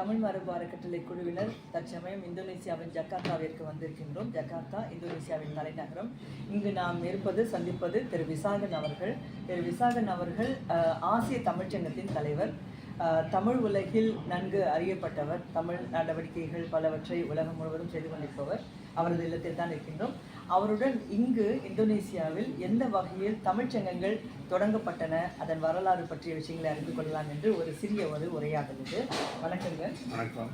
தமிழ் மரபு அறக்கட்டளை குழுவினர் தற்சமயம் இந்தோனேசியாவின் ஜகார்த்தாவிற்கு வந்திருக்கின்றோம். ஜகார்த்தா இந்தோனேசியாவின் தலைநகரம். இங்கு நாம் சந்திப்பது திரு விசாகன் அவர்கள். திரு விசாகன் அவர்கள் ஆசிய தமிழ்ச்சங்கத்தின் தலைவர். தமிழ் உலகில் நன்கு அறியப்பட்டவர். தமிழ் நடவடிக்கைகள் பலவற்றை உலகம் முழுவதும் செய்து கொண்டிருப்பவர். அவரது இல்லத்தில் தான் இருக்கின்றோம். அவருடன் இங்கு இந்தோனேசியாவில் எந்த வகையில் தமிழ்ச்சங்கங்கள் தொடங்கப்பட்டன, அதன் வரலாறு பற்றிய விஷயங்களை அறிந்து கொள்ளலாம் என்று ஒரு சிறிய உரையாடல் இது. வணக்கங்க. வணக்கம்.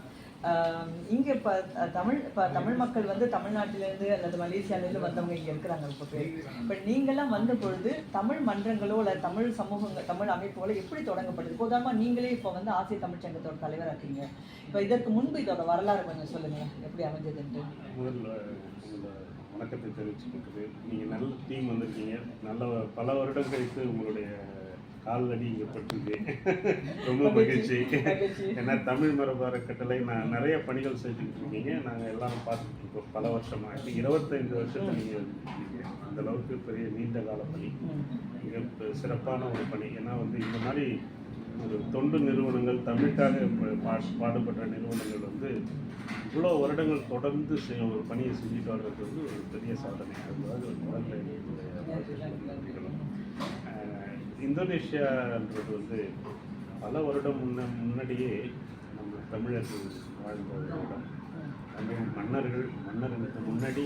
இங்கே இப்போ தமிழ் மக்கள் தமிழ்நாட்டிலேருந்து அல்லது மலேசியாவிலேருந்து வந்தவங்க இங்கே இருக்கிறாங்க இப்போ பேர். இப்போ நீங்களாம் வந்த பொழுது தமிழ் மன்றங்களோ அல்ல தமிழ் சமூகங்கள் தமிழ் அமைப்புகளோ எப்படி தொடங்கப்பட்டது? உதாரணமாக நீங்களே இப்போ ஆசிய தமிழ்ச்சங்கத்தோட தலைவராக இருக்கீங்க. இப்போ இதற்கு முன்பு இதோட வரலாறு கொஞ்சம் சொல்லுங்கள், எப்படி அமைஞ்சதுன்ட்டு. முதல்ல வணக்கத்தை தெரிவிச்சுக்கிட்டு நீங்கள் நல்ல டீம் வந்திருக்கீங்க. நல்ல பல வருடம் கழித்து உங்களுடைய கால்வடி இங்கே பட்டிருக்கு. ரொம்ப மகிழ்ச்சி. ஏன்னா தமிழ் மரபு அறக்கட்டளை நான் நிறைய பணிகள் செஞ்சுக்கிட்டு இருக்கீங்க. நாங்கள் எல்லாரும் பார்த்துட்டு இருக்கோம் பல வருஷமாக. இப்போ 25 வருஷத்தை நீங்கள் இருக்கீங்க. அந்த அளவுக்கு பெரிய நீண்ட கால பணி, மிக சிறப்பான ஒரு பணி. ஏன்னா இந்த மாதிரி ஒரு தொண்டு நிறுவனங்கள், தமிழுக்காக பாடுபடுற நிறுவனங்கள் இவ்வளோ வருடங்கள் தொடர்ந்து ஒரு பணியை செஞ்சுட்டு வர்றது ஒரு பெரிய சாதனை. அதுவாக இந்தோனேஷியான்றது பல வருடம் முன்னாடியே நம்ம தமிழர்கள் வாழ்ந்த ஒரு இடம். தமிழ் மன்னர்களுக்கு முன்னாடி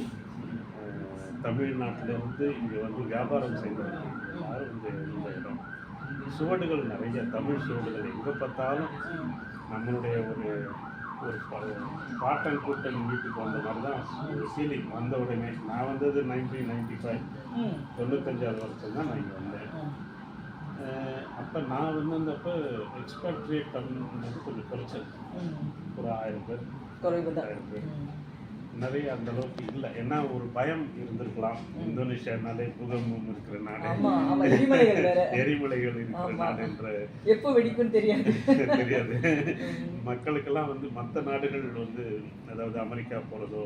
தமிழ்நாட்டிலிருந்து இங்கே வியாபாரம் செய்தவர்கள் யாரும் இந்த இடம். சுவடுகள் நிறைய, தமிழ் சுவடுகள் எங்கே பார்த்தாலும் நம்மளுடைய ஒரு பாட்டன் கூட்டன் வீட்டுக்கு வந்த மாதிரி தான் ஒரு ஃபீலிங். வந்த உடனே நான் வந்தது 1995 95 வருஷம் தான் நான் இங்கே வந்தேன். அப்போ நான் வந்தப்போ எக்ஸ்பேட்ரியேட் தமிழ்ன்றது கொஞ்சம் குறைச்சது. ஒரு 1000 பேர் 1000 பேர் நிறைய அந்த அளவுக்கு இல்லை. ஏன்னா ஒரு பயம் இருந்திருக்கலாம். இந்தோனேஷியானாலே புகமும் இருக்கிற நாடு, எரிமலைகள் இருக்கிற நாடு என்ற எப்போ வெடிக்கும் தெரியாது. மக்களுக்கெல்லாம் மற்ற நாடுகள் அதாவது அமெரிக்கா போகிறதோ,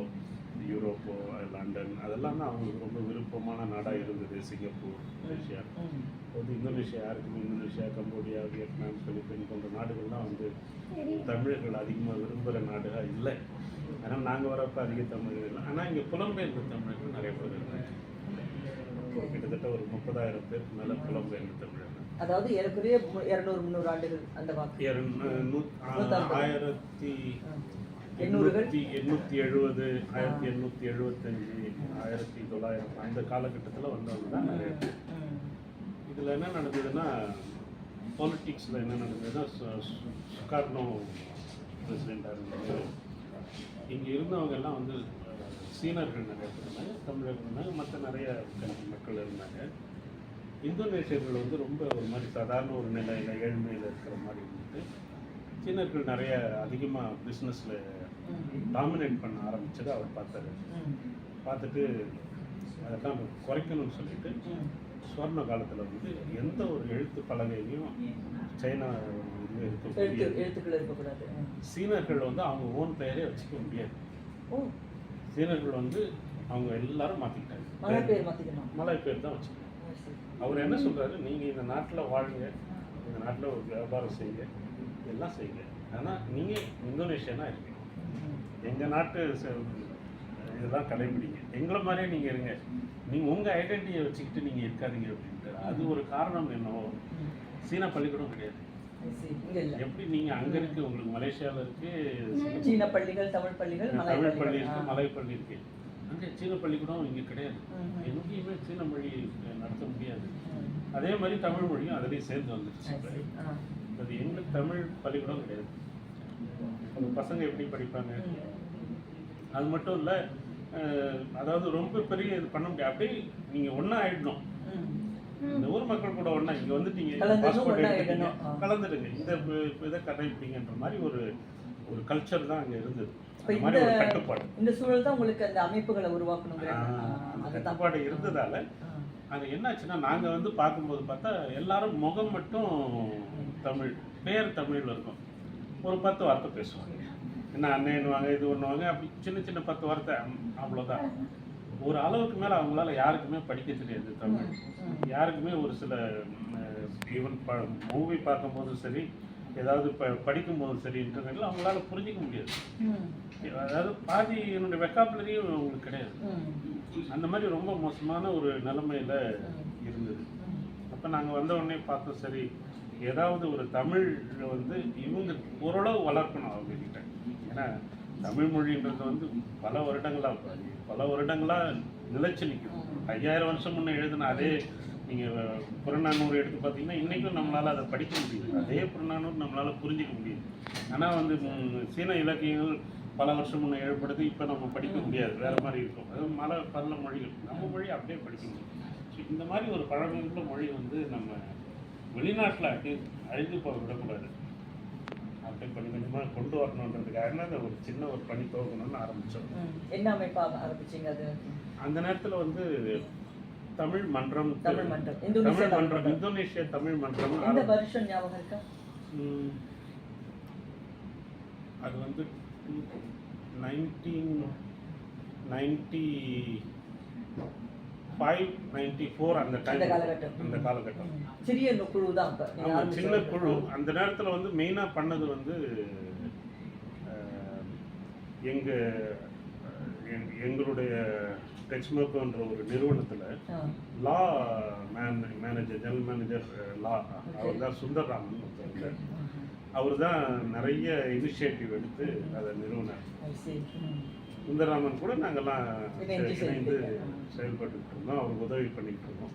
யூரோப்போ, லண்டன், அதெல்லாம் தான் அவங்களுக்கு ரொம்ப விருப்பமான நாடாக இருந்தது. Singapore, Malaysia. இந்தோனேஷியா யாருக்குமே இந்தோனேஷியா, கம்போடியா, வியட்நாம், பிலிப்பைன் போன்ற நாடுகள்லாம் தமிழர்கள் அதிகமாக விரும்புகிற நாடுகள் இல்லை. ஆனால் நாங்கள் வரப்போ அதிக தமிழர்கள் இல்லை. ஆனால் இங்கே புலம்பெயர்ந்த தமிழர்கள் நிறைய பேர் இருக்காங்க. கிட்டத்தட்ட ஒரு 30,000 பேருக்கு மேலே புலம்பெயர்ந்த தமிழர்கள். அதாவது ஏறக்குறைய 200-300 ஆண்டுகள் அந்த வாக்கு 1870, 1875, 1900 அந்த காலகட்டத்தில் வந்தவங்க தான் நிறைய பேர். இதில் என்ன நடந்ததுன்னா, பாலிட்டிக்ஸில் என்ன நடந்ததுன்னா, சுகார்னோ பிரசிடெண்ட்டாக இருந்தது. இங்கே இருந்தவங்க எல்லாம் சீனர்கள் நிறைய பேர் இருந்தாங்க, தமிழர்கள் இருந்தாங்க, மற்ற நிறைய மக்கள் இருந்தாங்க. இந்தோனேஷியர்கள் ரொம்ப ஒரு மாதிரி சாதாரண ஒரு நிலையில், ஏழ்மையில் இருக்கிற மாதிரி இருந்துட்டு, சீனர்கள் நிறைய அதிகமாக பிஸ்னஸில் டாமினேட் பண்ண ஆரம்பித்ததை அவர் பார்த்துட்டு அதெல்லாம் குறைக்கணும்னு சொல்லிட்டு சுவர்ண காலத்தில் எந்த ஒரு எழுத்து பலகையிலையும் சைனா இருக்கக்கூடாது. சீனர்கள் அவங்க ஓன் பெயரே வச்சுக்க முடியாது. சீனர்கள் அவங்க எல்லாரும் மாற்றிக்கிட்டாங்க. மலை பேர் தான் வச்சுக்கணும். அவர் என்ன சொல்கிறாரு, நீங்கள் இந்த நாட்டில் வாழுங்க, இந்த நாட்டில் ஒரு வியாபாரம் செய்யுங்க, எல்லாம் செய்யுங்க, ஆனால் நீங்கள் இந்தோனேஷியனா இருக்கீங்க, எங்கள் நாட்டு இதெல்லாம் கடைபிடிங்க, எங்களை மாதிரியே நீங்கள் இருங்க, நீங்கள் உங்கள் ஐடென்டிட்டியை வச்சுக்கிட்டு நீங்கள் இருக்காதீங்க அப்படின்ட்டு. அது ஒரு காரணம் என்னவோ. சீனா பள்ளிக்கூடம் கிடையாது. எப்படி நீங்கள் அங்கே இருக்குது, உங்களுக்கு மலேசியாவில் இருக்குது சீன பள்ளிகள், தமிழ் பள்ளிகள், தமிழ் பள்ளி இருக்குது, மலை பள்ளி இருக்குது. அங்கே சீன பள்ளிக்கூடம் இங்கே கிடையாது. எங்கேயுமே சீன மொழி நடத்த முடியாது. அதே மாதிரி தமிழ் மொழியும் அதிலேயும் சேர்ந்து வந்துடுச்சு. அது எங்களுக்கு தமிழ் பள்ளிக்கூடம் கிடையாது. அந்த பசங்க எப்படி படிப்பாங்க? அது மட்டும் இல்லை, அதாவது ரொம்ப பெரிய இது பண்ண முடியாது. அப்படியே நீங்கள் ஒன்றா ஆகிடணும். இந்த ஊர் மக்கள் கூட ஒன்றா இங்கே வந்துட்டீங்க, பாஸ்போர்ட் எடுத்துட்டீங்க, கலந்துடுங்க, இந்த இதை கடைபிடிங்கன்ற மாதிரி ஒரு கல்ச்சர் தான் அங்கே இருந்தது. கட்டுப்பாடு, இந்த சூழல் தான் உங்களுக்கு அந்த அமைப்புகளை உருவாக்கணுங்கிற கட்டுப்பாடு இருந்ததால அது என்னாச்சுன்னா, நாங்கள் பார்க்கும்போது பார்த்தா எல்லாரும் முகம் மட்டும் தமிழ், பேர் தமிழில் இருக்கும். ஒரு 10 வார்த்தை பேசுவாங்க, என்ன அண்ணன்னுவாங்க, இது ஒன்றுவாங்க, அப்படி சின்ன சின்ன 10 வார்த்தை, அவ்வளோதான். ஒரு அளவுக்கு மேலே அவங்களால யாருக்குமே படிக்க தெரியாது தமிழ். யாருக்குமே ஒரு சில ஈவன் மூவி பார்க்கும்போதும் சரி, ஏதாவது இப்போ படிக்கும்போது சரி இன்டர்நெட்டில் அவங்களால புரிஞ்சிக்க முடியாது. அதாவது பாதி என்னுடைய வெக்காபுலரியும் அவங்களுக்கு கிடையாது. அந்த மாதிரி ரொம்ப மோசமான ஒரு நிலைமையில் இருந்தது. அப்போ நாங்கள் வந்த உடனே பார்த்தோம், சரி ஏதாவது ஒரு தமிழ் வந்து இவங்க ஓரளவு வளர்க்கணும் அவங்கக்கிட்ட. ஏன்னா தமிழ் மொழின்றது வந்து பல வருடங்களாக நிலைச்சு நிற்கும். 5000 வருஷம் முன்னே எழுதின அதே நீங்கள் புறநானூறு எடுத்து பார்த்தீங்கன்னா இன்றைக்கும் நம்மளால் அதை படிக்க முடியுது. அதே புறநானூறு நம்மளால் புரிஞ்சிக்க முடியுது. ஆனால் வந்து சீன இலக்கியங்கள் பல வருஷம் முன்னே எழுப்படுது, இப்போ நம்ம படிக்க முடியாது, வேறு மாதிரி இருக்கும். அது பல மொழிகள், நம்ம மொழி அப்படியே படிக்க முடியும். ஸோ இந்த மாதிரி ஒரு பழமையுள்ள மொழி வந்து நம்ம வெளிநாட்டில் அழிந்து போக விடக்கூடாது. அப்படியே கொஞ்சம் கொஞ்சமாக கொண்டு வரணுன்றதுக்காக அந்த ஒரு சின்ன ஒரு பணி துவக்கணும்னு ஆரம்பித்தோம். என்ன அமைப்பாக ஆரம்பிச்சிங்க அது? அந்த நேரத்தில் வந்து தமிழ் மன்றம், இந்தோனேஷியா தமிழ் மன்றம். இந்த வருஷம் ஞாபகம் இருக்கா? அது வந்து 1995-94 அந்த காலகட்டம். சிறிய குழு தான். சின்ன குழு. அந்த நேரத்தில் வந்து மெயினாக பண்ணது வந்து எங்களுடைய டெக்ஸ்மோக்கோன்ற ஒரு நிறுவனத்தில் லா மேனேஜர், ஜெனரல் மேனேஜர் லா, அவர் தான் சுந்தர்ராமன் ஒருத்தர். அவர் தான் நிறைய இனிஷியேட்டிவ் எடுத்து அதை நிறுவனர். சுந்தரராமன் கூட நாங்கள்லாம் இணைந்து செயல்பட்டு இருந்தோம், அவருக்கு உதவி பண்ணிட்டு இருந்தோம்.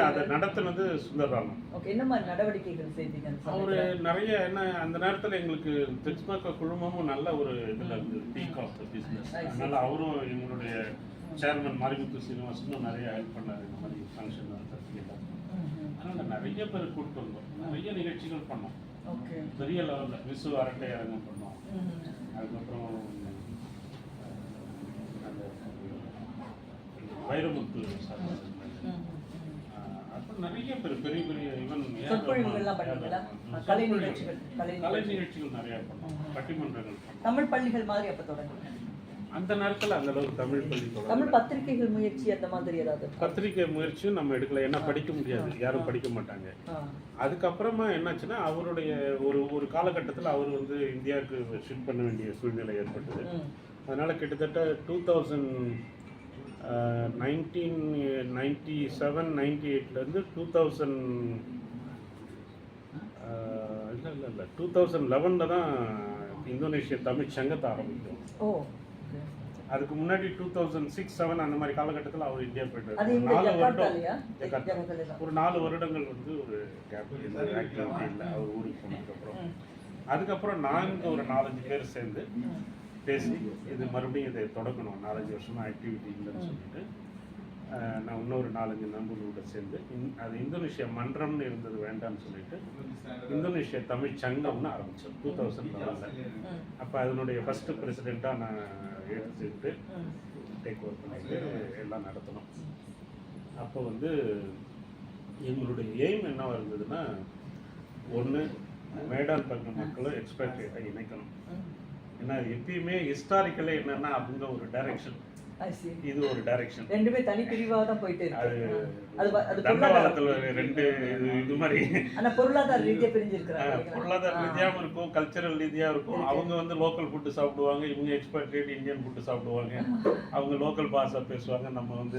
அதை நடத்தினது சுந்தரராமன். என்ன மாதிரி நடவடிக்கைகள் செய்தீங்க? அவர் நிறைய அந்த நேரத்தில் எங்களுக்கு டெக்ஸ்மோக்கோ குழுமமும் நல்ல ஒரு இதில் இருந்தது, பீக் ஆஃப் த பிஸ்னஸ். அதனால அவரும் எங்களுடைய சேர்மன் மாரிமுத்து சீனிவாசனும் நிறைய ஹெல்ப் பண்ணார். இந்த மாதிரி ஃபங்க்ஷன் நடத்துறதுலாம் அதனால் நிறைய பேர் கூப்பிட்டு வந்தோம், நிறைய நிகழ்ச்சிகள் பண்ணோம். பெரிய லெவலில் விசு அரட்டை அரங்கம் பண்ணோம். அதுக்கப்புறம் அந்த வைரமுத்து சார், அப்புறம் நிறைய பேர் பெரிய பெரிய ஈவன் கலை நிகழ்ச்சிகள் நிறையா பண்ணோம், பட்டிமன்றங்கள் பண்ணோம். தமிழ் பள்ளிகள் மாதிரி அப்போ தொடங்கி அந்த நேரத்தில் அந்த அளவுக்கு தமிழ் பள்ளி, தமிழ் பத்திரிகைகள் முயற்சி அந்த மாதிரி ஏதாவது? பத்திரிகை முயற்சியும் நம்ம எடுக்கல, ஏன்னா படிக்க முடியாது, யாரும் படிக்க மாட்டாங்க. அதுக்கப்புறமா என்னாச்சுன்னா அவருடைய ஒரு காலகட்டத்தில் அவர் வந்து இந்தியாவுக்கு ஷிஃப்ட் பண்ண வேண்டிய சூழ்நிலை ஏற்பட்டது. அதனால் கிட்டத்தட்ட 1997-98 2011 தான் இந்தோனேஷியா தமிழ் சங்கத்தை ஆரம்பித்தோம். அதுக்கு முன்னாடி 2006-07 அந்த மாதிரி காலகட்டத்தில் அவர் இந்தியா போயிட்டார். ஒரு 4 வருடங்கள் வந்து ஒரு கேப், எந்த ஆக்டிவிட்டி இல்லை அவர் ஊருக்கு போனதுக்கப்புறம். அதுக்கப்புறம் நாங்கள் ஒரு 4-5 பேர் சேர்ந்து பேசி இது மறுபடியும் இதை தொடங்கணும், 4-5 வருஷமாக ஆக்டிவிட்டி இல்லைன்னு சொல்லிட்டு நான் இன்னொரு 4-5 நண்பர்களோட சேர்ந்து அது இந்தோனேஷியா மன்றம்னு இருந்தது, வேண்டாம்னு சொல்லிட்டு இந்தோனேஷியா தமிழ் சங்கம்னு ஆரம்பித்தோம் 2011. அப்போ அதனுடைய ஃபஸ்ட்டு பிரசிடெண்ட்டாக நான் எடுத்துக்கிட்டு டேக் ஓவர் பண்ணிட்டு எல்லாம் நடத்தணும். அப்போ வந்து எங்களுடைய எய்ம் என்னவா இருந்ததுன்னா, ஒன்று மேடான் பகுதி மக்களும் எக்ஸ்பேட்ரியேட்டை இணைக்கணும். ஏன்னா எப்பயுமே ஹிஸ்டாரிக்கலே என்னன்னா அவங்க ஒரு டைரக்ஷன், இது ஒரு டைரக்ஷன், ரெண்டுமே தனி பிரிவாக தான் போயிட்டு இருக்கு. அது தண்டவாளத்துல ரெண்டு இது மாதிரி பொருளாதார ரீதியா பிரிஞ்சிருக்காங்க. பொருளாதார ரீதியாகவும் இருக்கும், கல்ச்சரல் ரீதியாக இருக்கும். அவங்க வந்து லோக்கல் ஃபுட்டு சாப்பிடுவாங்க, இவங்க எக்ஸ்பேட்ரியேட் இந்தியன் ஃபுட்டு சாப்பிடுவாங்க. அவங்க லோக்கல் பாஷா பேசுவாங்க, நம்ம வந்து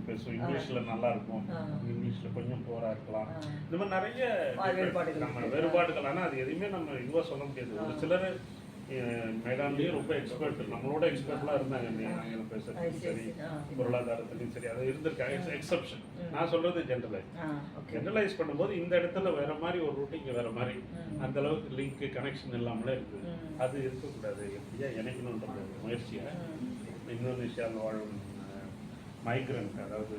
பேசுவோம். இங்கிலீஷில் நல்லா இருக்கும், இங்கிலீஷில் கொஞ்சம் போரா இருக்கலாம். இந்த மாதிரி நிறைய வேறுபாடுகள். ஆனால் அது எதுவுமே நம்ம இதுவாக சொல்ல முடியாது. ஒரு சிலர் மேடான்லேயே ரொம்ப எக்ஸ்பர்ட், நம்மளோட எக்ஸ்பர்ட்லாம் இருந்தாங்க ஆங்கிலம் பேசுறதுக்கும் சரி, பொருளாதாரத்துலையும் சரி, அது இருந்திருக்காங்க. எக்ஸப்ஷன் நான் சொல்றது ஜென்ரலைஸ் பண்ணும்போது இந்த இடத்துல வேற மாதிரி ஒரு ரூட்டிங் வேற மாதிரி, அந்த அளவுக்கு லிங்க் கனெக்ஷன் இல்லாமலே இருக்குது. அது இருக்கக்கூடாது, எப்படியா இணைக்கணுன்ற முயற்சியை இந்தோனேஷியாவில் வாழும் மைக்ரண்ட், அதாவது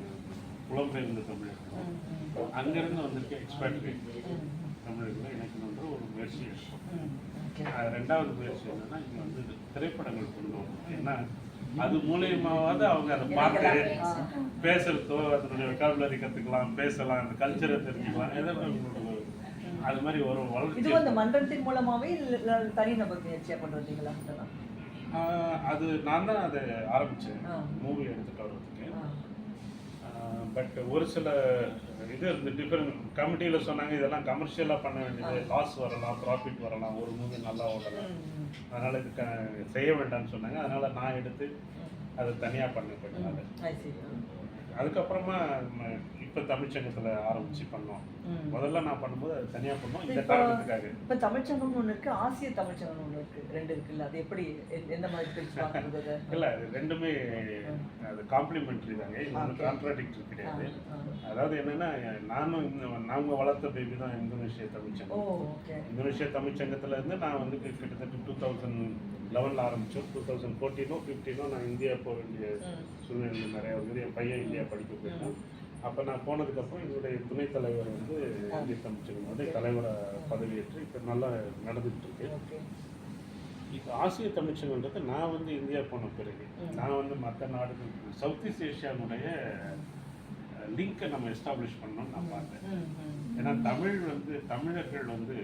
புலம்பெயர்ந்த தமிழர்கள், அங்கேருந்து வந்திருக்க எக்ஸ்பேட்ரியேட் தமிழர்களை இணைக்கணுன்ற ஒரு முயற்சி இருக்கும். ரெண்டாவது முயற்சி என்னன்னா, இங்கே வந்து திரைப்படங்கள் கொண்டு வரணும். ஏன்னா அது மூலியமாவது அவங்க அதை பார்த்து பேசுறதோ, அதனுடைய வெக்காபுலரி கற்றுக்கலாம், பேசலாம், அந்த கல்ச்சரை தெரிஞ்சுக்கலாம். அது மாதிரி ஒரு வளர்ச்சி. இது அந்த மன்றத்தின் மூலமாகவே தனிநபர் முயற்சியாக கொண்டு வந்தீங்களா? அது நான் தான் அதை ஆரம்பித்தேன் மூவி எடுத்துட்டு வர்றதுக்கு. பட் ஒரு சில இது இருந்து டிஃப்ரெண்ட் கமிட்டியில் சொன்னாங்க இதெல்லாம் கமர்ஷியலாக பண்ண வேண்டியது, லாஸ் வரலாம், ப்ராஃபிட் வரலாம், ஒரு மூவி நல்லா ஓடலாம், அதனால் இது செய்ய வேண்டாம்னு சொன்னாங்க. அதனால் நான் எடுத்து அதை தனியாக பண்ண போயிட்டேன். அதுக்கப்புறமா இப்போ தமிழ்ச்சங்கத்தில் ஆரம்பிச்சு பண்ணோம். முதல்ல நான் பண்ணும்போது அது தனியாக பண்ணோம் இந்த காரணத்துக்காக. இப்போ தமிழ்ச்சங்கம்னு ஒன்று இருக்குது, ஆசிய தமிழ்ச்சங்கம்னு ஒன்று இருக்குது, ரெண்டு இருக்குல்ல, அது எப்படி எந்த மாதிரி பிரிச்சு பார்க்குறது? இல்லை, அது ரெண்டுமே அது காம்ப்ளிமெண்ட்ரி தாங்க, இது வந்து கான்ட்ராடிக்டரி கிடையாது. அதாவது என்னன்னா, நாங்கள் வளர்த்த பேபி தான் இந்தோனேஷியா தமிழ்ச்சங்கம். இந்தோனேஷியா தமிழ்ச்சங்கத்தில் இருந்து நான் வந்து கிட்டத்தட்ட 2011 ஆரம்பித்தோம். 2014 15 நான் இந்தியா போக வேண்டிய சூழ்நிலை நிறையா வந்து, என் பையன் இந்தியா படிக்க போயிட்டான். அப்போ நான் போனதுக்கப்புறம் என்னுடைய துணைத் தலைவர் வந்து இந்திய தமிழ்ச்சங்கத்தோடைய தலைவராக பதவியேற்று இப்போ நல்லா நடந்துகிட்டு இருக்கு. இப்போ ஆசிய தமிழ்ச்சங்கன்றது நான் வந்து இந்தியா போன பிறகு நான் வந்து மற்ற நாடுகள் சவுத் ஈஸ்ட் ஏஷியானுடைய லிங்கை நம்ம எஸ்டாப்ளிஷ் பண்ணோம்னு நான் பார்த்தேன். ஏன்னா தமிழர்கள் வந்து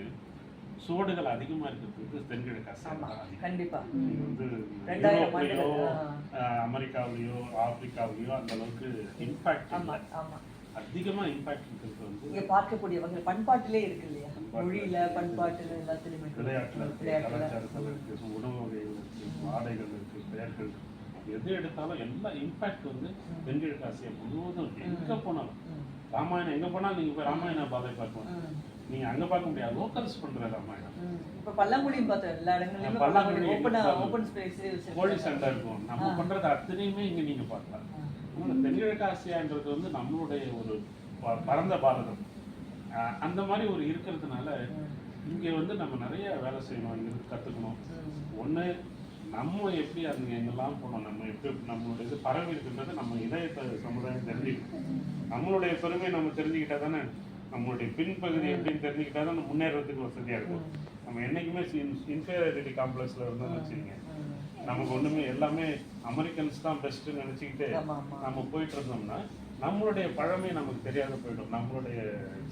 சுவடுகள் அதிகமாக இருக்கிறதுக்கு தென்கிழக்கு ஆசியா கண்டிப்பா வந்து யூரோப்லையோ அமெரிக்காவிலையோ ஆப்பிரிக்காவிலையோ அந்த அளவுக்கு இம்பாக்ட் அதிகமாக இம்பாக்ட் இருக்கிறது வந்து இங்கே பார்க்கக்கூடியவங்க பண்பாட்டிலே இருக்கு இல்லையா, மொழியில பண்பாட்டுல எல்லாத்துலேயுமே, விளையாட்டுல கலாச்சாரத்தில் இருக்கு, உணவு வகைகள் இருக்கு, ஆடைகள் இருக்கு, பெயர்கள், எது எடுத்தாலும் எல்லா இம்பாக்ட் வந்து தென்கிழக்கு ஆசியா முழுவதும் எங்கே போனாலும். ராமாயணம் எங்கே போனாலும் நீங்கள் போய் ராமாயண பாதை பார்க்கலாம், நீங்க அங்க பார்க்க முடியாது, லோக்கல்ஸ் பண்ற ராமாயணம். இப்ப பல்லாங்குழியும் பார்த்தோம், எல்லா இடங்களிலும் பல்லாங்குழி ஓபன் ஸ்பேஸ் கோழி சண்டை இருக்கும், நம்ம பண்றது அத்தனையுமே இங்க நீங்க பார்க்கலாம். தென்கிழக்கு ஆசியான்றது வந்து நம்மளுடைய ஒரு பரந்த பாரதம், அந்த மாதிரி ஒரு இருக்கிறதுனால இங்க வந்து நம்ம நிறைய வேலை செய்யணும், இங்க கத்துக்கணும். ஒண்ணு நம்ம எப்படி அதுங்க எங்கெல்லாம் போனோம், நம்ம எப்படி நம்மளுடைய இது பரவி இருக்குன்றது நம்ம இதயத்தை சமுதாயம் தெரிஞ்சுக்கணும். நம்மளுடைய பெருமை நம்ம தெரிஞ்சுக்கிட்டா தானே நம்மளுடைய பின்பகுதி எப்படின்னு தெரிஞ்சுக்கிட்டா தான் முன்னேறதுக்கு வசதியாக இருக்கும். நம்ம என்றைக்குமே இன்ஃபீரியாரிட்டி காம்ப்ளெக்ஸில் இருந்தோம்னு வச்சுக்கிங்க, நமக்கு ஒன்றுமே எல்லாமே அமெரிக்கன்ஸ் தான் பெஸ்ட்டுன்னு நினச்சிக்கிட்டு நம்ம போயிட்டு இருந்தோம்னா நம்மளுடைய பழமை நமக்கு தெரியாத போயிடும், நம்மளுடைய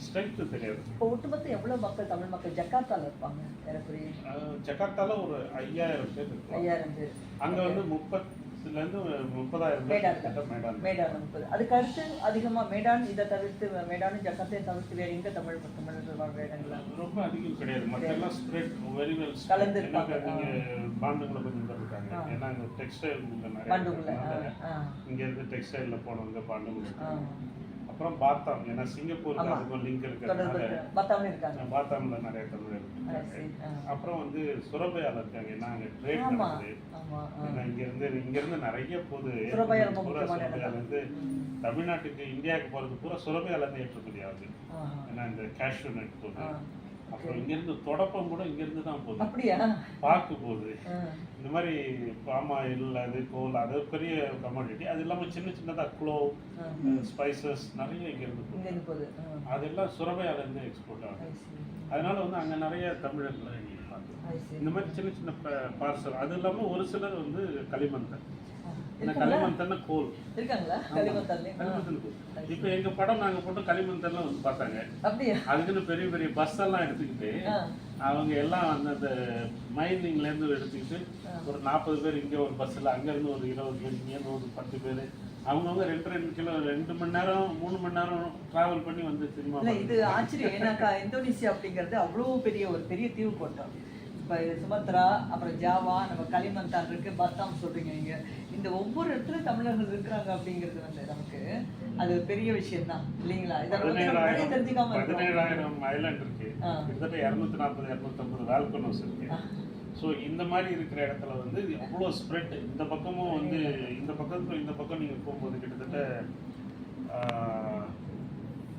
ஸ்ட்ரென்த்து தெரியாது. இப்போ ஒட்டுமொத்த எவ்வளோ மக்கள், தமிழ் மக்கள் ஜகார்த்தாவில் இருப்பாங்க? ஜகார்த்தாவில் ஒரு 5000 பேர் இருப்பாங்க. 5000 பேர். அங்கே வந்து 30,000 மேடான் 30. அதுக்கு அடுத்து அதிகமாக மேடான், இதை தவிர்த்து மேடானும் ஜகார்த்தையும் தவிர்த்து வேறு எங்கே தமிழர்கள் வாழ்ற இடங்களா? ரொம்ப அதிகம் கிடையாது, மற்றெல்லாம் ஸ்ப்ரெட் வெரி வெல் கலந்து பாண்டுங்களை கொஞ்சம் பேர் இருக்காங்க. ஏன்னா அங்கே டெக்ஸ்டைல் நிறைய இங்கேருந்து டெக்ஸ்டைலில் போனவங்க பாண்டுகள் இருக்காங்க. அப்புறம் பாத்தாம், ஏன்னா சிங்கப்பூருக்கு அதுக்கும் லிங்க் இருக்கிறதுனால பாத்தாம்ல நிறைய தமிழர் இருக்காங்க. அப்புறம் வந்து சுரபையால இருக்காங்க, ஏன்னா அங்கே ட்ரேட் நடக்குது. ஏன்னா இங்கிருந்து நிறைய போகுது, சுரபையால இருந்து தமிழ்நாட்டுக்கு இந்தியாவுக்கு போகிறது பூரா சுரபையால இருந்து ஏற்றுமதி ஆகுது. ஏன்னா இந்த கேஷ்யூ நட் போகுது, அப்புறம் இங்கிருந்து தொடப்பம் கூட இங்கிருந்து தான் போகுது, அப்படியா பாக்கு போகுது. இந்த மாதிரி பாமாயில், அது கோல், அது பெரிய கமாடிட்டி. அது இல்லாமல் சின்ன சின்னதாக க்ளோவ், ஸ்பைசஸ் நிறைய இங்கிருந்து போகுது. அதெல்லாம் சுரபையாலேருந்து எக்ஸ்போர்ட் ஆகுது. அதனால வந்து அங்கே நிறைய தமிழர்களை பார்த்து இந்த மாதிரி சின்ன சின்ன பார்சல். அது இல்லாமல் ஒரு சிலர் வந்து களிமந்தன், களிமந்தன் கோல் இருக்காங்களா? களிமந்தன் கோல். இப்போ எங்க படம் நாங்க போட்டு களிமந்தன்லாம் வந்து பார்த்தாங்க. அதுக்குன்னு பெரிய பெரிய பஸ் எல்லாம் எடுத்துக்கிட்டு அவங்க எல்லாம் அந்த மைனிங்ல இருந்து எடுத்துக்கிட்டு ஒரு 40 பேர் இங்க ஒரு பஸ்ல, அங்க இருந்து ஒரு 20 பேர், இங்க ஒரு 10 பேர், அவங்கவுங்க 2 கிலோ 2 மணி நேரம் 3 மணி நேரம் டிராவல் பண்ணி வந்து சினிமா. இது ஆச்சரியம், ஏன்னாக்கா இந்தோனேசியா அப்படிங்கிறது அவ்வளோ பெரிய தீவு கோட்டம். இப்போ சுமத்ரா, அப்புறம் ஜாவா, நம்ம களிமந்தான் இருக்கு, பத்தாம் சொல்றீங்க நீங்க. இந்த ஒவ்வொரு இடத்துல தமிழர்கள் இருக்கிறாங்க அப்படிங்கிறது வந்து நமக்கு அது பெரிய விஷயம் தான் இல்லைங்களா? இதெல்லாம் தெரிஞ்சுக்காம 17,000 ஐலாண்ட் இருக்கு, கிட்டத்தட்ட 240 250 வால்கனோஸ் இருக்கு. ஸோ இந்த மாதிரி இருக்கிற இடத்துல வந்து அவ்வளோ ஸ்ப்ரெட். இந்த பக்கமும் வந்து இந்த பக்கம் நீங்கள் போகும்போது கிட்டத்தட்ட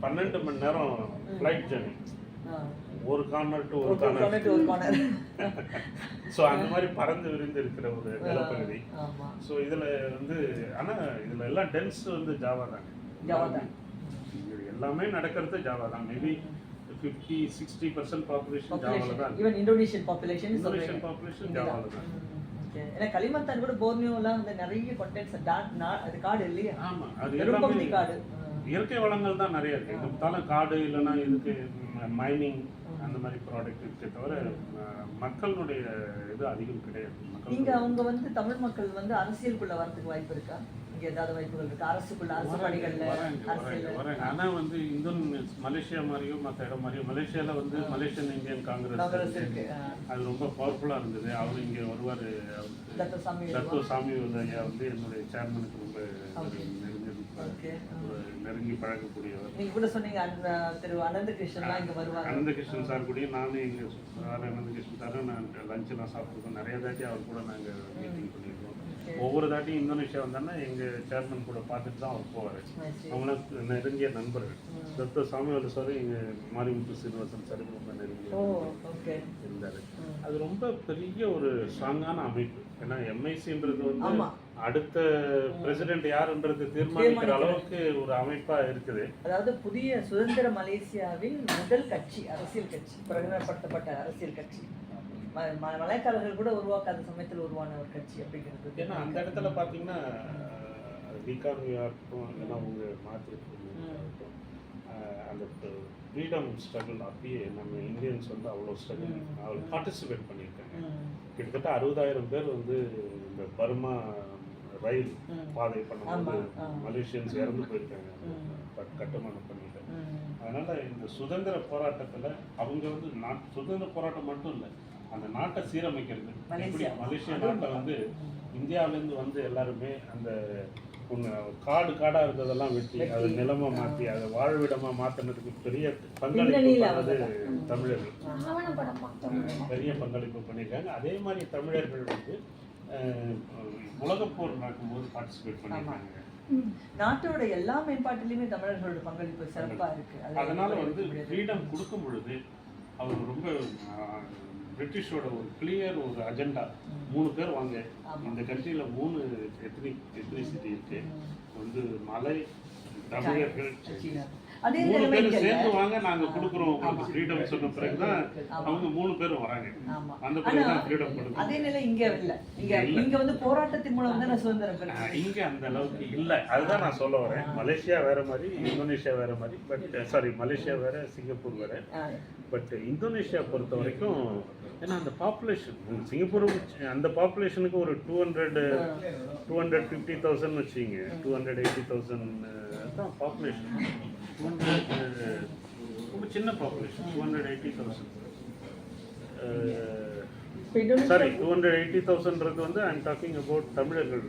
12 மணி நேரம் ஃப்ளைட் ஜர்னி, ஒரு கார்னர் டு ஒரு கார்னர். ஸோ அந்த மாதிரி பறந்து விரிந்து இருக்கிற ஒரு நிலப்பகுதி. ஸோ இதில் வந்து ஆனால் இதில் எல்லாம் டென்ஸ் வந்து ஜாவா தாங்க, எல்லாமே நடக்கிறது ஜாவா தான். மேபி 50-60% பாப்புலேஷன் ஜாவால தான். ஈவன் இந்தோனேஷியன் பாப்புலேஷன் ஜாவால தான். ஏன்னா களிமந்தான் கூட போர்னியோலாம் வந்து நிறைய கண்டென்ட்ஸ் அது காடு இல்லையா? ஆமா, அது எல்லாமே காடு, இயற்கை வளங்கள் தான் நிறைய இருக்கு. இந்த பார்த்தாலும் காடு இல்லைன்னா இதுக்கு மைனிங் அந்த மாதிரி ப்ராடக்ட் இருக்கே தவிர மக்களுடைய இது அதிகம் கிடையாது. இங்க அவங்க வந்து தமிழ் மக்கள் வந்து அரசியலுக்குள்ள வரதுக்கு வாய்ப்பு இருக்கா? இங்க ஏதாவது வாய்ப்புகள் இருக்கு அரசுக்குள்ள அரசு பணிகள்ல அரசியல் வரேங்க. ஆனா வந்து மலேசியா மாதிரியோ மற்ற இடம் மாதிரியோ மலேசியால வந்து மலேசியன் இந்தியன் காங்கிரஸ் இருக்கு அது ரொம்ப பவர்ஃபுல்லா இருந்தது. அவரு இங்க வருவாரு. தத்துவசாமி ஐயா வந்து என்னுடைய சேர்மனுக்கு ரொம்ப நெருங்கி பழகக்கூடியவர். நீங்க கூட சொன்னீங்க திரு அனந்தகிருஷ்ணன் இங்க வருவாங்க. அனந்தகிருஷ்ணன் சார் கூட நானும் எங்க அனந்தகிருஷ்ணன் சாரும் நான் லஞ்செல்லாம் சாப்பிட்டுருக்கோம். நிறைய தாட்டி அவர் கூட நாங்கள் மீட்டிங் பண்ணியிருக்கோம். ஒவ்வொரு தாட்டியும் இந்தோனேஷியா வந்தோன்னா எங்கள் சேர்மன் கூட பார்த்துட்டு தான் அவர் போவார். அவங்களாம் நெருங்கிய நண்பர்கள். டாக்டர் சாமிவேலு சார் எங்கள் மாரிமுத்து சீனிவாசன் சார் ரொம்ப நெருங்கிய இருந்தார். அது ரொம்ப பெரிய ஒரு ஸ்ட்ராங்கான அமைப்பு. ஏன்னா எம்ஐசின்றது வந்து அடுத்த பிரசிடென்ட் யாருன்றது தீர்மானிக்கிற அளவுக்கு ஒரு அமைப்பா இருக்குது. அதாவது புதிய சுதந்திர மலேசியாவின் முதல் கட்சி, அரசியல் கட்சி, பிரகடனப்படுத்தப்பட்ட அரசியல் கட்சி, மலைக்காரர்கள் கூட உருவாக்காத சமயத்தில் உருவான ஒரு கட்சி அப்படிங்கிறது. ஏன்னா அந்த இடத்துல பார்த்தீங்கன்னா லீகாமியா இருக்கட்டும், ஏன்னா அவங்க மாற்றிருக்கோம் அந்த ஃப்ரீடம் ஸ்ட்ரகிள் அப்பயே நம்ம இந்தியன்ஸ் வந்து அவ்வளோ ஸ்ட்ரகிள் அவ்வளோ பார்ட்டிசிபேட் பண்ணியிருக்காங்க. கிட்டத்தட்ட 60,000 பேர் வந்து இந்த பர்மா ரயில் பாதை பண்ணும்போது மலேசியன்ஸ் இறந்து போயிருக்காங்க கட்டுமானம் பண்ணிட்டு. அதனால இந்த சுதந்திர போராட்டத்தில் அவங்க வந்து சுதந்திர போராட்டம் மட்டும் இல்லை, அந்த நாட்டை சீரமைக்கிறது. மலேசியா நாட்டை வந்து இந்தியாவிலேருந்து வந்து எல்லாருமே அந்த காடாக இருந்ததெல்லாம் வெட்டி அதை நிலமா மாற்றி அதை வாழ்விடமாக மாற்றினதுக்கு பெரிய பங்களிப்பு பண்ணது தமிழர்கள். பெரிய பங்களிப்பு பண்ணியிருக்காங்க. அதே மாதிரி தமிழர்கள் வந்து உலகப்போர் நடக்கும்போது பார்ட்டிசிபேட் பண்ணியிருக்காங்க. நாட்டோட எல்லா மேம்பாட்டிலையுமே தமிழர்களோட பங்களிப்பு சிறப்பா இருக்கு. அதனால வந்து ஃப்ரீடம் கொடுக்கும் பொழுது அவர் ரொம்ப பிரிட்டிஷோட ஒரு கிளியர் ஒரு அஜெண்டா. 3 பேர் வாங்க, இந்த கண்ட்ரியில் 3 எத்னிசிட்டி இருக்கு, வந்து மலை, தமிழர்கள், 3 பேர் சேர்ந்து வாங்க, நாங்க கொடுக்குறோம் உங்களுக்கு ஃப்ரீடம் சொன்ன பிறகுதான் அவங்க 3 பேரும் வராங்க. அந்த பிறகுதான் ஃப்ரீடம் கொடுக்கும். அதே நிலை இங்க இல்ல. இங்க வந்து போராட்டத்தின் மூலம் தான் சுதந்திரம் பெறும். இங்க அந்த அளவுக்கு இல்ல. அதுதான் நான் சொல்ல வரேன். மலேசியா வேற மாதிரி, இந்தோனேஷியா வேற மாதிரி. பட் மலேசியா வேற, சிங்கப்பூர் வேற. பட் இந்தோனேஷியா பொறுத்த வரைக்கும் ஏன்னா அந்த பாப்புலேஷன் சிங்கப்பூர் அந்த பாப்புலேஷனுக்கு ஒரு 250,000 வச்சுங்க, 280,000 தான் பாப்புலேஷன். ரொம்ப சின்ன பாப்புலேஷன். 280,000 சாரி 280,000ன்றது வந்து ஐ எம் டாக்கிங் அபவுட் தமிழர்கள்.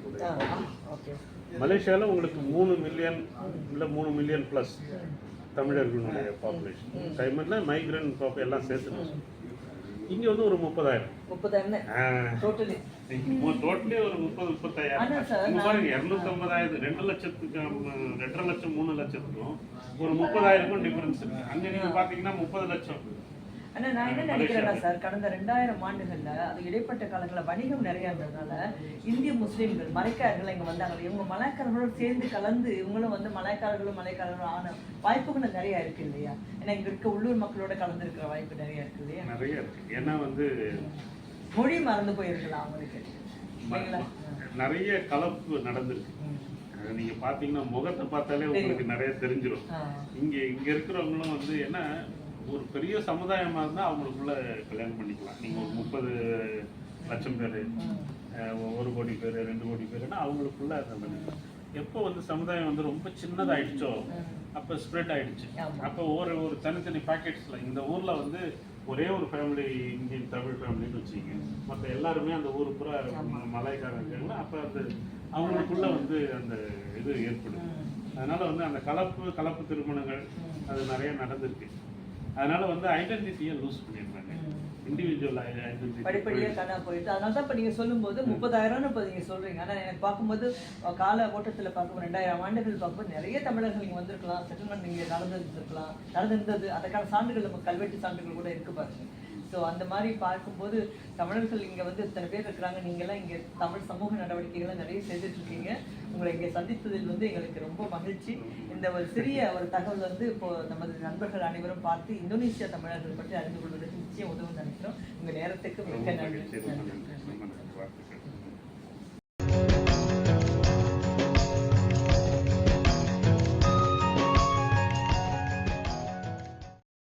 மலேசியாவில் உங்களுக்கு 3 மில்லியன் இல்லை 3 மில்லியன் ப்ளஸ் தமிழர்களுடைய பாப்புலேஷன். டைம்ல மைக்ரண்ட் எல்லாம் சேர்த்து இங்க வந்து ஒரு 30,000 டோட்டலி ஒரு 30-35,000 பாருங்க. 250,000 2 லட்சத்துக்கு 2.5 லட்சம் 3 லட்சத்துக்கும் ஒரு 30,000க்கும் டிஃபரன்ஸ் இருக்கு. அங்க நீங்க பாத்தீங்கன்னா 30 லட்சம். ஆனா நான் என்ன நினைக்கிறேன்னா சார், கடந்த 2000 ஆண்டுகள்ல அது இடைப்பட்ட காலங்களில் வணிகம் நிறைய இருந்ததுனால இந்திய முஸ்லீம்கள் மலைக்காரர்கள் இங்க வந்தாங்க. இவங்க மலைக்காரர்களோட சேர்ந்து கலந்து இவங்களும் வந்து மலைக்காரர்களும் ஆன வாய்ப்புகள் நிறைய இருக்கு இல்லையா? ஏன்னா இங்க இருக்க உள்ளூர் மக்களோட கலந்து இருக்கிற வாய்ப்பு நிறைய இருக்கு இல்லையா? நிறைய இருக்கு. ஏன்னா வந்து மொழி மறந்து போயிருக்கலாம் அவங்களுக்கு. நிறைய கலப்பு நடந்திருக்கு. நீங்க பாத்தீங்கன்னா முகத்தை பார்த்தாலே உங்களுக்கு நிறைய தெரிஞ்சிடும். இங்க இருக்கிறவங்களும் வந்து என்ன ஒரு பெரிய சமுதாயமா இருந்தா அவங்களுக்குள்ள கல்யாணம் பண்ணிக்கலாம். நீங்க ஒரு 30 லட்சம் பேர், 1 கோடி பேர், 2 கோடி பேருன்னா அவங்களுக்குள்ள அதை பண்ணிக்கலாம். எப்போ வந்து சமுதாயம் வந்து ரொம்ப சின்னதாயிடுச்சோ அப்போ ஸ்ப்ரெட் ஆயிடுச்சு. அப்போ ஒரு தனித்தனி பேக்கெட்ஸ்ல இந்த ஊர்ல வந்து ஒரே ஒரு ஃபேமிலி இந்தியன் தமிழ் ஃபேமிலின்னு வச்சுக்கிங்க, மற்ற எல்லாருமே அந்த ஊர் பூரா மலைக்காரங்க இருக்காங்களா, அப்போ அது அவங்களுக்குள்ள வந்து அந்த இது ஏற்படுது. அதனால வந்து அந்த கலப்பு திருமணங்கள் அது நிறைய நடந்திருக்கு. அதனால வந்து ஐடென்டிட்டியை லூஸ் பண்ணிடுறாங்க. இண்டிவிஜுவல் ஐடென்டிட்டி படிப்படியாக காணா போயிட்டு. அதனால தான் இப்போ நீங்கள் சொல்லும்போது 30,000 இப்போ நீங்கள் சொல்கிறீங்க. ஆனால் எனக்கு பார்க்கும்போது கால ஓட்டத்தில் பார்க்கும்போது 2000 ஆண்டுகள் பார்க்கும்போது நிறைய தமிழர்கள் இங்கே வந்திருக்கலாம், செட்டில்மெண்ட் இங்கே நடந்திருந்தது. அதற்கான சான்றுகள் நம்ம கல்வெட்டு சான்றுகள் கூட இருக்கு பாருங்க. ஸோ அந்த மாதிரி பார்க்கும்போது தமிழர்கள் இங்கே வந்து இத்தனை பேர் இருக்கிறாங்க. நீங்கள்லாம் இங்கே தமிழ் சமூக நடவடிக்கைகளை நிறைய செய்துட்ருக்கீங்க. உங்களை இங்கே சந்தித்ததில் வந்து எங்களுக்கு ரொம்ப மகிழ்ச்சி. இந்த ஒரு சிறிய ஒரு தகவல் வந்து இப்போது நமது நண்பர்கள் அனைவரும் பார்த்து இந்தோனேசியா தமிழர்கள் பற்றி அறிந்து கொள்வதற்கு நிச்சயம் உதவும் நினைக்கிறோம். உங்கள் நேரத்துக்கு மிக்க நன்றி.